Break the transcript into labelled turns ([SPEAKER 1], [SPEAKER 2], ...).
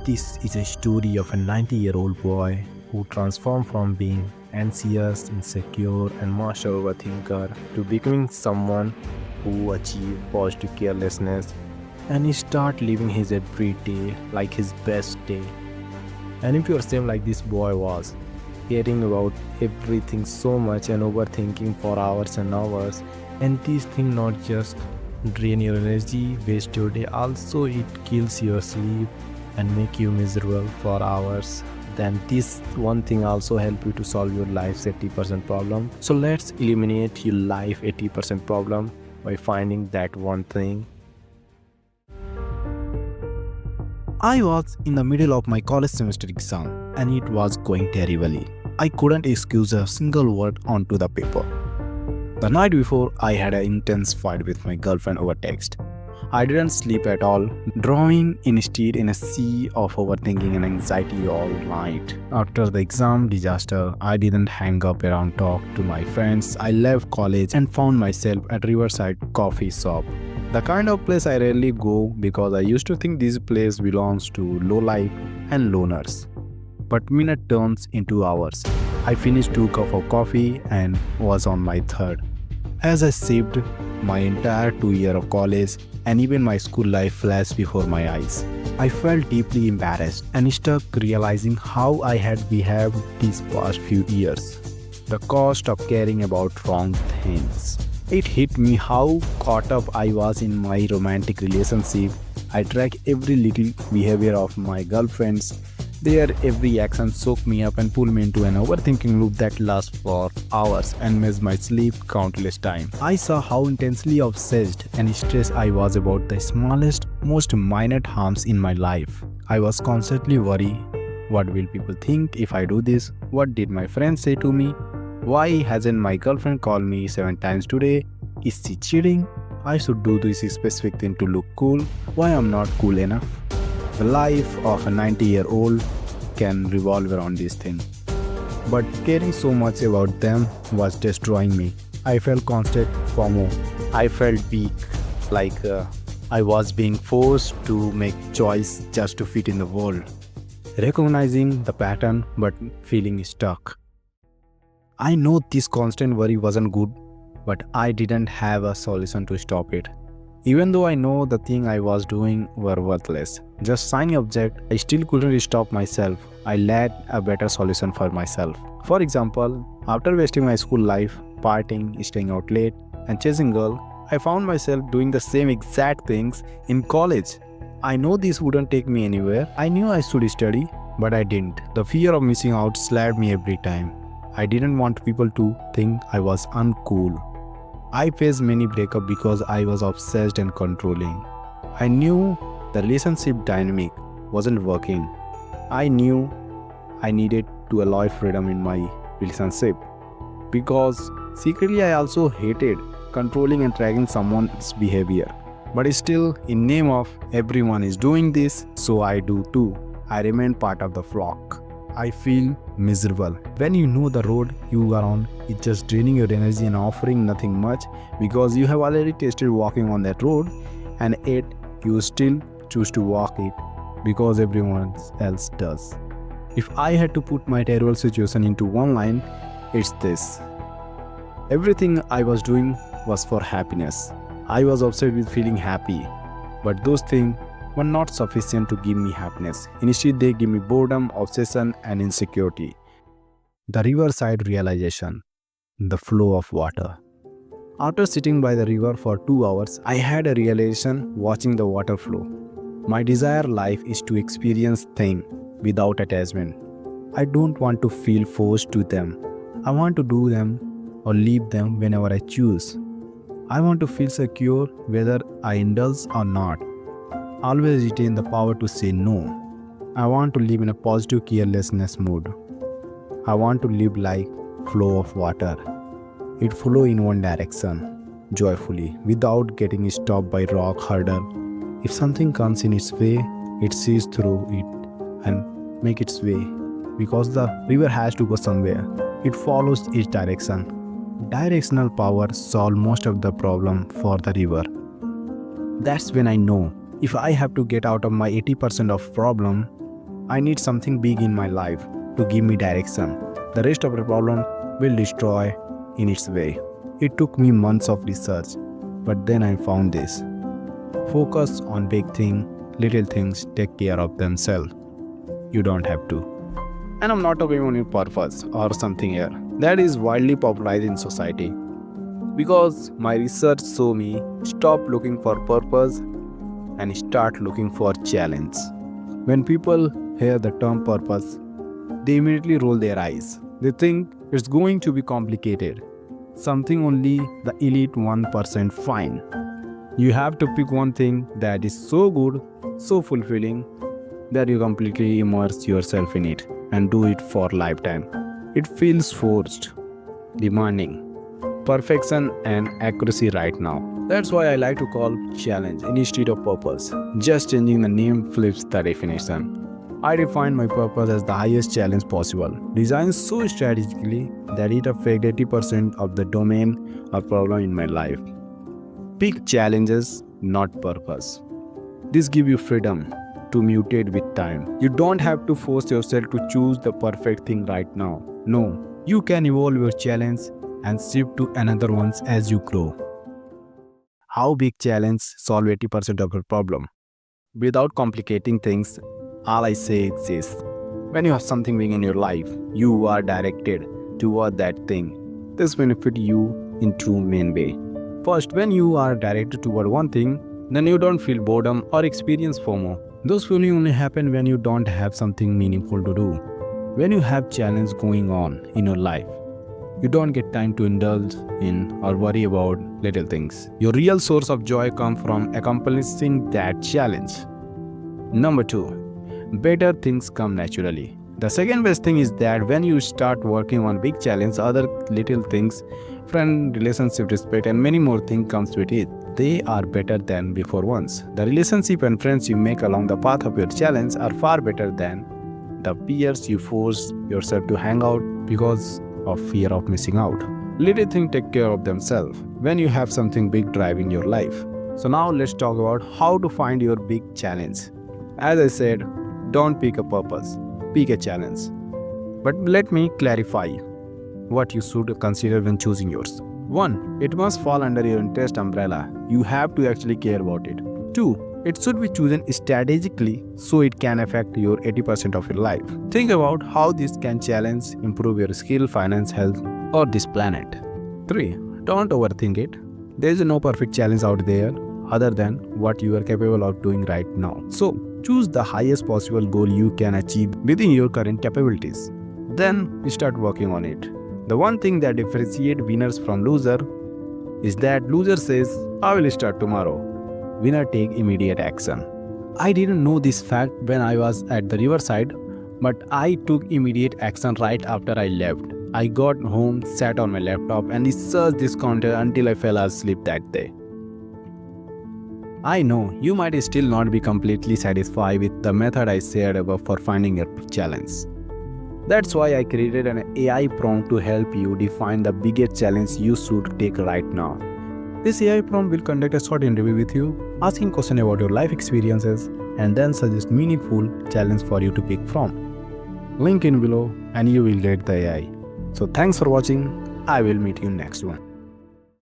[SPEAKER 1] This is a story of a 90-year-old boy who transformed from being anxious, insecure, and master overthinker to becoming someone who achieved positive carelessness, and he start living his every day like his best day. And if you're same like this boy was, caring about everything so much and overthinking for hours and hours, and these things not just drain your energy, waste your day, also it kills your sleep and make you miserable for hours, then this one thing also help you to solve your life's 80% problem. So let's eliminate your life 80% problem by finding that one thing. I was in the middle of my college semester exam and it was going terribly. I couldn't excuse a single word onto the paper. The night before, I had an intense fight with my girlfriend over text. I didn't sleep at all, drowning instead in a sea of overthinking and anxiety all night. After the exam disaster, I didn't hang up around talk to my friends. I left college and found myself at Riverside coffee shop. The kind of place I rarely go because I used to think this place belongs to low life and loners. But minute turns into hours. I finished 2 cups of coffee and was on my third. As I sipped, my entire 2 years of college and even my school life flashed before my eyes. I felt deeply embarrassed and stuck realizing how I had behaved these past few years. The cost of caring about wrong things. It hit me how caught up I was in my romantic relationship. I track every little behavior of my girlfriends. Their every action soaked me up and pulled me into an overthinking loop that lasts for hours and missed my sleep countless times. I saw how intensely obsessed and stressed I was about the smallest, most minor harms in my life. I was constantly worried. What will people think if I do this? What did my friends say to me? Why hasn't my girlfriend called me 7 times today? Is she cheating? I should do this specific thing to look cool. Why I'm not cool enough? The life of a 90-year-old can revolve around this thing. But caring so much about them was destroying me. I felt constant FOMO. I felt weak, like I was being forced to make choice just to fit in the world. Recognizing the pattern but feeling stuck. I know this constant worry wasn't good, but I didn't have a solution to stop it. Even though I know the thing I was doing were worthless, just shiny object, I still couldn't stop myself. I lacked a better solution for myself. For example, after wasting my school life, partying, staying out late, and chasing girls, I found myself doing the same exact things in college. I know this wouldn't take me anywhere. I knew I should study, but I didn't. The fear of missing out slapped me every time. I didn't want people to think I was uncool. I faced many breakups because I was obsessed and controlling. I knew the relationship dynamic wasn't working. I knew I needed to allow freedom in my relationship. Because secretly I also hated controlling and tracking someone's behavior. But still, in name of everyone is doing this, so I do too. I remain part of the flock. I feel miserable. When you know the road you are on is just draining your energy and offering nothing much because you have already tasted walking on that road, and yet you still choose to walk it because everyone else does. If I had to put my terrible situation into one line, it's this. Everything I was doing was for happiness. I was obsessed with feeling happy, but those things were not sufficient to give me happiness. Instead, they give me boredom, obsession, and insecurity. The riverside realization, the flow of water. After sitting by the river for 2 hours, I had a realization watching the water flow. My desired life is to experience things without attachment. I don't want to feel forced to them. I want to do them or leave them whenever I choose. I want to feel secure whether I indulge or not. Always retain the power to say no. I want to live in a positive carelessness mood. I want to live like flow of water. It flow in one direction, joyfully, without getting stopped by rock hurdle. If something comes in its way, it sees through it and make its way. Because the river has to go somewhere, it follows its direction. Directional power solves most of the problem for the river. That's when I know if I have to get out of my 80% of problem, I need something big in my life to give me direction. The rest of the problem will destroy in its way. It took me months of research, but then I found this. Focus on big things, little things take care of themselves. You don't have to. And I'm not talking on your purpose or something here. That is widely popularized in society. Because my research show me stop looking for purpose and start looking for challenge. When people hear the term purpose, they immediately roll their eyes. They think it's going to be complicated, something only the elite 1% find. You have to pick one thing that is so good, so fulfilling, that you completely immerse yourself in it and do it for lifetime. It feels forced, demanding, perfection and accuracy right now. That's why I like to call challenge instead of purpose. Just changing the name flips the definition. I define my purpose as the highest challenge possible, designed so strategically that it affects 80% of the domain or problem in my life. Pick challenges, not purpose. This gives you freedom to mutate with time. You don't have to force yourself to choose the perfect thing right now. No, you can evolve your challenge and shift to another ones as you grow. How big challenge solve 80% of your problem? Without complicating things, all I say is this. When you have something big in your life, you are directed toward that thing. This benefits you in two main ways. First, when you are directed toward one thing, then you don't feel boredom or experience FOMO. Those feelings only happen when you don't have something meaningful to do. When you have challenge going on in your life, you don't get time to indulge in or worry about little things. Your real source of joy comes from accomplishing that challenge. Number 2, better things come naturally. The second best thing is that when you start working on big challenge, other little things, friend, relationship, respect, and many more things comes with it. They are better than before ones. The relationship and friends you make along the path of your challenge are far better than the peers you force yourself to hang out because of fear of missing out. Little things take care of themselves when you have something big driving your life. So now let's talk about how to find your big challenge. As I said, don't pick a purpose, pick a challenge. But let me clarify what you should consider when choosing yours. 1. It must fall under your interest umbrella. You have to actually care about it. 2. It should be chosen strategically so it can affect your 80% of your life. Think about how this can challenge, improve your skill, finance, health, or this planet. 3. Don't overthink it. There is no perfect challenge out there other than what you are capable of doing right now. So, choose the highest possible goal you can achieve within your current capabilities. Then, start working on it. The one thing that differentiates winners from losers is that loser says, I will start tomorrow. Winner take immediate action. I didn't know this fact when I was at the riverside, but I took immediate action right after I left. I got home, sat on my laptop and researched this content until I fell asleep that day. I know you might still not be completely satisfied with the method I shared above for finding your challenge. That's why I created an AI prompt to help you define the biggest challenge you should take right now. This AI prompt will conduct a short interview with you, asking questions about your life experiences, and then suggest meaningful challenge for you to pick from. Link in below and you will get the AI. So thanks for watching. I will meet you next one.